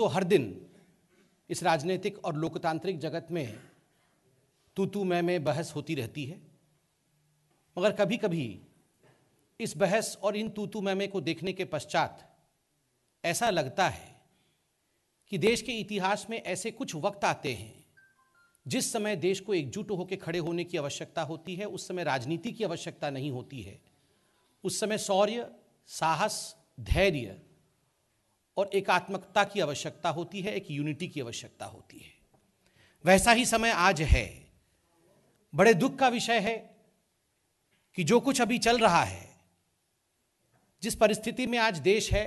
तो हर दिन इस राजनीतिक और लोकतांत्रिक जगत में तू मैं बहस होती रहती है, मगर कभी कभी इस बहस और इन तू मैं को देखने के पश्चात ऐसा लगता है कि देश के इतिहास में ऐसे कुछ वक्त आते हैं जिस समय देश को एकजुट होकर खड़े होने की आवश्यकता होती है। उस समय राजनीति की आवश्यकता नहीं होती है, उस समय शौर्य, साहस, धैर्य और एकात्मकता की आवश्यकता होती है, एक यूनिटी की आवश्यकता होती है। वैसा ही समय आज है। बड़े दुख का विषय है कि जो कुछ अभी चल रहा है, जिस परिस्थिति में आज देश है,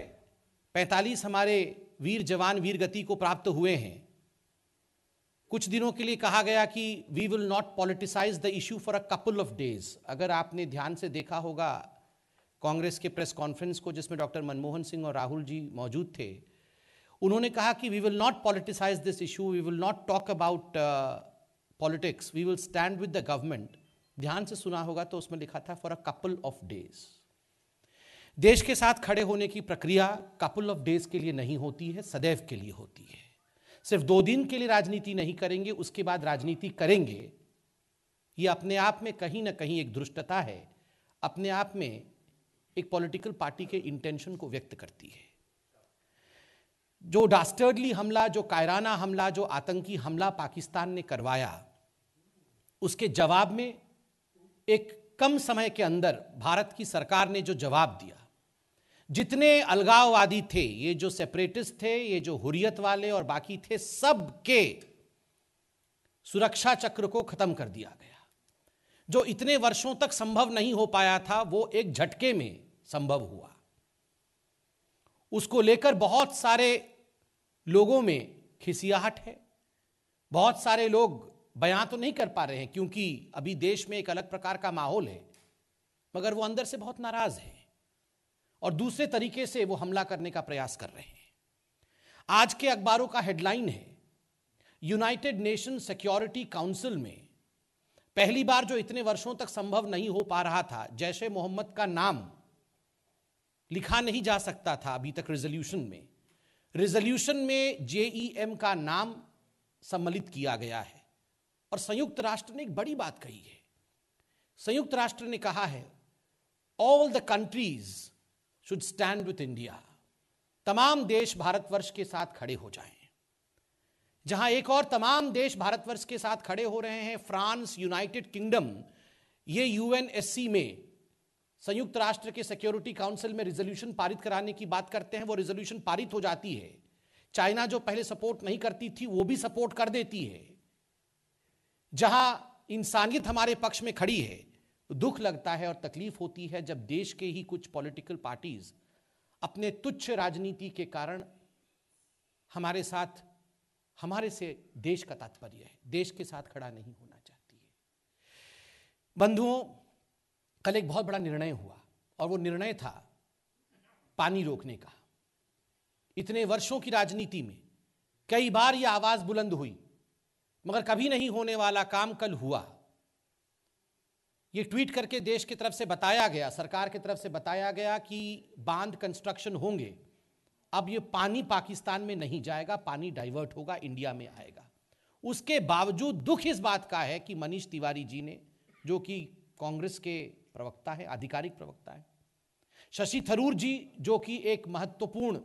45 हमारे वीर जवान वीर गति को प्राप्त हुए हैं। कुछ दिनों के लिए कहा गया कि we will not politicise the issue for a couple of days. अगर आपने ध्यान से देखा होगा कांग्रेस के प्रेस कॉन्फ्रेंस को, जिसमें डॉक्टर मनमोहन सिंह और राहुल जी मौजूद थे, उन्होंने कहा कि we will not politicise this issue, we will not talk about politics, we will stand with the government. ध्यान से सुना होगा तो उसमें लिखा था for a couple of days. देश के साथ खड़े होने की प्रक्रिया कपल ऑफ डेज के लिए नहीं होती है, सदैव के लिए होती है। सिर्फ 2 दिन के लिए राजनीति नहीं करेंगे, उसके बाद राजनीति करेंगे, ये अपने आप में कहीं ना कहीं एक धृष्टता है, अपने आप में एक पॉलिटिकल पार्टी के इंटेंशन को व्यक्त करती है। जो डास्टर्डली हमला, जो कायराना हमला, जो आतंकी हमला पाकिस्तान ने करवाया, उसके जवाब में एक कम समय के अंदर भारत की सरकार ने जो जवाब दिया, जितने अलगाववादी थे, ये जो सेपरेटिस्ट थे, ये जो हुर्रियत वाले और बाकी थे, सब के सुरक्षा चक्र को खत्म कर दिया गया। जो इतने वर्षों तक संभव नहीं हो पाया था, वो एक झटके में संभव हुआ। उसको लेकर बहुत सारे लोगों में खिसियाहट है, बहुत सारे लोग बयां तो नहीं कर पा रहे हैं क्योंकि अभी देश में एक अलग प्रकार का माहौल है, मगर वो अंदर से बहुत नाराज है और दूसरे तरीके से वो हमला करने का प्रयास कर रहे हैं। आज के अखबारों का हेडलाइन है, यूनाइटेड नेशन सिक्योरिटी काउंसिल में पहली बार, जो इतने वर्षों तक संभव नहीं हो पा रहा था, जैश ए मोहम्मद का नाम लिखा नहीं जा सकता था अभी तक रिजोल्यूशन में JEM का नाम सम्मिलित किया गया है। और संयुक्त राष्ट्र ने एक बड़ी बात कही है। संयुक्त राष्ट्र ने कहा है, all the countries should stand with India. तमाम देश भारतवर्ष के साथ खड़े हो जाएं। जहां एक और तमाम देश भारतवर्ष के साथ खड़े हो रहे हैं, फ्रांस, यूनाइटेड किंगडम, ये UNSC में, संयुक्त राष्ट्र के सिक्योरिटी काउंसिल में रिजोल्यूशन पारित कराने की बात करते हैं। वो रिजोल्यूशन पारित हो जाती है। चाइना जो पहले सपोर्ट नहीं करती थी, वो भी सपोर्ट कर देती है। जहां इंसानियत हमारे पक्ष में खड़ी है, दुख लगता है और तकलीफ होती है जब देश के ही कुछ पॉलिटिकल पार्टीज अपने तुच्छ राजनीति के कारण हमारे साथ, हमारे से देश का तात्पर्य है, देश के साथ खड़ा नहीं होना चाहती है। बंधुओं, कल एक बहुत बड़ा निर्णय हुआ और वो निर्णय था पानी रोकने का। इतने वर्षों की राजनीति में कई बार यह आवाज बुलंद हुई, मगर कभी नहीं होने वाला काम कल हुआ। ये ट्वीट करके देश की तरफ से बताया गया, सरकार की तरफ से बताया गया कि बांध कंस्ट्रक्शन होंगे। अब ये पानी पाकिस्तान में नहीं जाएगा, पानी डाइवर्ट होगा, इंडिया में आएगा। उसके बावजूद दुख इस बात का है कि मनीष तिवारी जी ने, जो कि कांग्रेस के प्रवक्ता है, आधिकारिक प्रवक्ता है, शशि थरूर जी, जो कि एक महत्वपूर्ण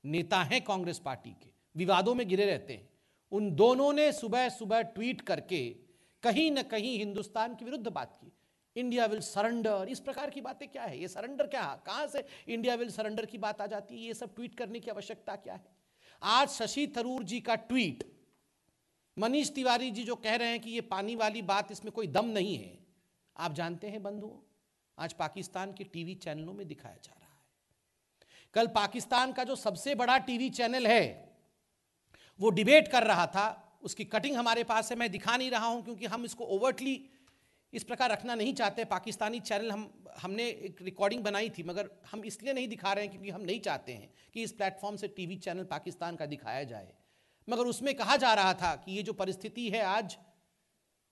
नेता हैं कांग्रेस पार्टी के, विवादों में घिरे रहते हैं, उन दोनों ने सुबह सुबह ट्वीट करके कहीं ना कहीं हिंदुस्तान के विरुद्ध बात की। इंडिया विल सरेंडर, इस प्रकार की बातें क्या है? ये सरेंडर क्या, कहां से इंडिया विल सरेंडर की बात आ जाती है? ये सब ट्वीट करने की आवश्यकता क्या है? आज शशि थरूर जी का ट्वीट, मनीष तिवारी जी जो कह रहे हैं कि ये पानी वाली बात, इसमें कोई दम नहीं है, आप जानते हैं बंधुओं, आज पाकिस्तान के टीवी चैनलों में दिखाया जा रहा है। कल पाकिस्तान का जो सबसे बड़ा टीवी चैनल है, वो डिबेट कर रहा था। उसकी कटिंग हमारे पास है, मैं दिखा नहीं रहा हूं क्योंकि हम इसको ओवर्टली इस प्रकार रखना नहीं चाहते। पाकिस्तानी चैनल हमने एक रिकॉर्डिंग बनाई थी, मगर हम इसलिए नहीं दिखा रहे हैं क्योंकि हम नहीं चाहते हैं कि इस प्लेटफॉर्म से टीवी चैनल पाकिस्तान का दिखाया जाए। मगर उसमें कहा जा रहा था कि ये जो परिस्थिति है, आज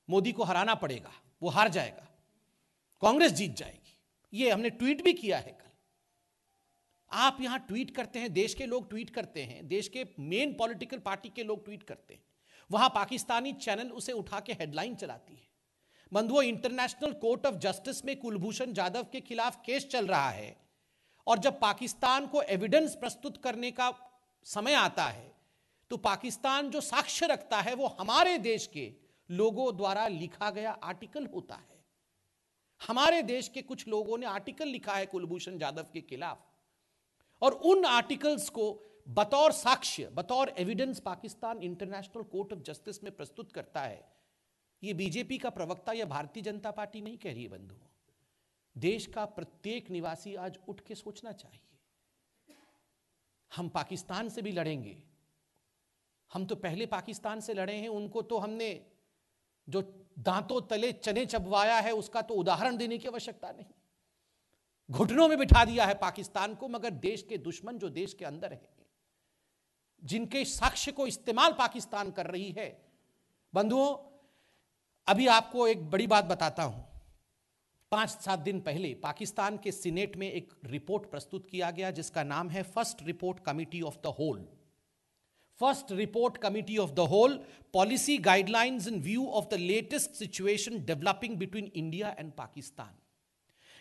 मोदी को हराना पड़ेगा, वो हार जाएगा, कांग्रेस जीत जाएगी। ये हमने ट्वीट भी किया है कल। आप यहां ट्वीट करते हैं, देश के लोग ट्वीट करते हैं, देश के मेन पॉलिटिकल पार्टी के लोग ट्वीट करते हैं, वहां पाकिस्तानी चैनल उसे उठा के हेडलाइन चलाती है। बंधुओं, इंटरनेशनल कोर्ट ऑफ जस्टिस में कुलभूषण जाधव के खिलाफ केस चल रहा है और जब पाकिस्तान को एविडेंस प्रस्तुत करने का समय आता है तो पाकिस्तान जो साक्ष्य रखता है वो हमारे देश के लोगों द्वारा लिखा गया आर्टिकल होता है। हमारे देश के कुछ लोगों ने आर्टिकल लिखा है कुलभूषण जाधव के खिलाफ और उन आर्टिकल्स को बतौर साक्ष्य, बतौर evidence Pakistan international court of justice में प्रस्तुत करता है। यह बीजेपी का प्रवक्ता या भारतीय जनता पार्टी नहीं कह रही है बंधुओं, देश का प्रत्येक निवासी आज उठ के सोचना चाहिए। हम पाकिस्तान से भी लड़ेंगे, हम तो पहले पाकिस्तान से लड़े हैं, उनको तो हमने जो दांतों तले चने चबवाया है उसका तो उदाहरण देने की आवश्यकता नहीं, घुटनों में बिठा दिया है पाकिस्तान को। मगर देश के दुश्मन जो देश के अंदर है, जिनके साक्ष्य को इस्तेमाल पाकिस्तान कर रही है, बंधुओं अभी आपको एक बड़ी बात बताता हूं। 5-7 दिन पहले पाकिस्तान के सीनेट में एक रिपोर्ट प्रस्तुत किया गया जिसका नाम है first report committee of the whole. First report committee of the whole, policy guidelines in view of the latest situation developing between India and Pakistan.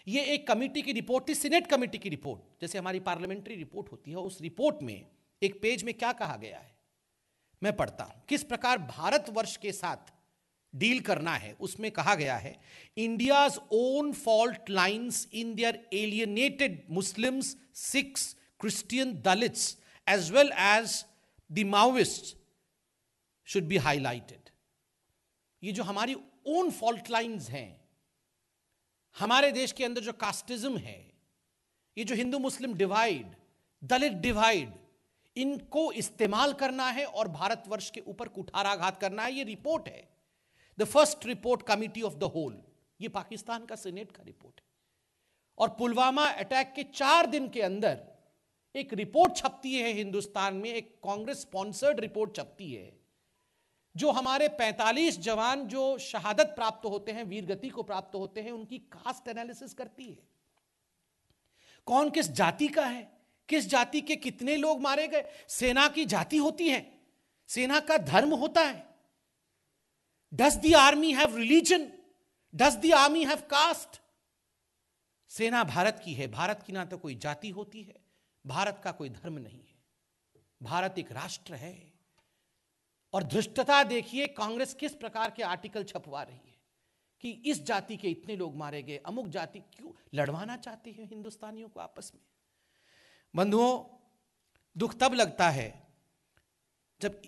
यह एक कमिटी की रिपोर्ट थी, सीनेट कमिटी की रिपोर्ट, जैसे हमारी पार्लियामेंट्री रिपोर्ट होती है। उस रिपोर्ट में एक पेज में क्या कहा गया है, मैं पढ़ता हूं, किस प्रकार भारतवर्ष के साथ डील करना है। उसमें कहा गया है, India's own fault lines in their alienated Muslims, Sikhs, Christian, Dalits as well as the Maoist should be highlighted. ये जो हमारी ओन फॉल्ट लाइन्स हैं, हमारे देश के अंदर जो कास्टिज्म है, ये जो हिंदू मुस्लिम डिवाइड, दलित डिवाइड, इनको इस्तेमाल करना है और भारतवर्ष के ऊपर कुठाराघात करना है। ये रिपोर्ट है, the first report committee of the whole. ये पाकिस्तान का सीनेट का रिपोर्ट है। और पुलवामा अटैक के 4 दिन के अंदर एक रिपोर्ट छपती है हिंदुस्तान में, एक कांग्रेस स्पॉन्सर्ड रिपोर्ट छपती है, जो हमारे 45 जवान जो शहादत प्राप्त होते हैं, वीर गति को प्राप्त होते हैं, उनकी कास्ट एनालिसिस करती है। कौन किस जाति का है, किस जाति के कितने लोग मारे गए। सेना की जाति होती है, सेना का धर्म होता है। Does the army have religion, does the army have caste. सेना भारत की है, भारत की ना तो कोई जाति होती है, भारत का कोई धर्म नहीं है, भारत एक राष्ट्र है। और धृष्टता देखिए, कांग्रेस किस प्रकार के आर्टिकल छपवा रही है कि इस जाति के इतने लोग मारे गए, अमुक जाति, क्यों लड़वाना चाहते हैं हिंदुस्तानियों को आपस में। बंधुओं, दुख तब लगता है जब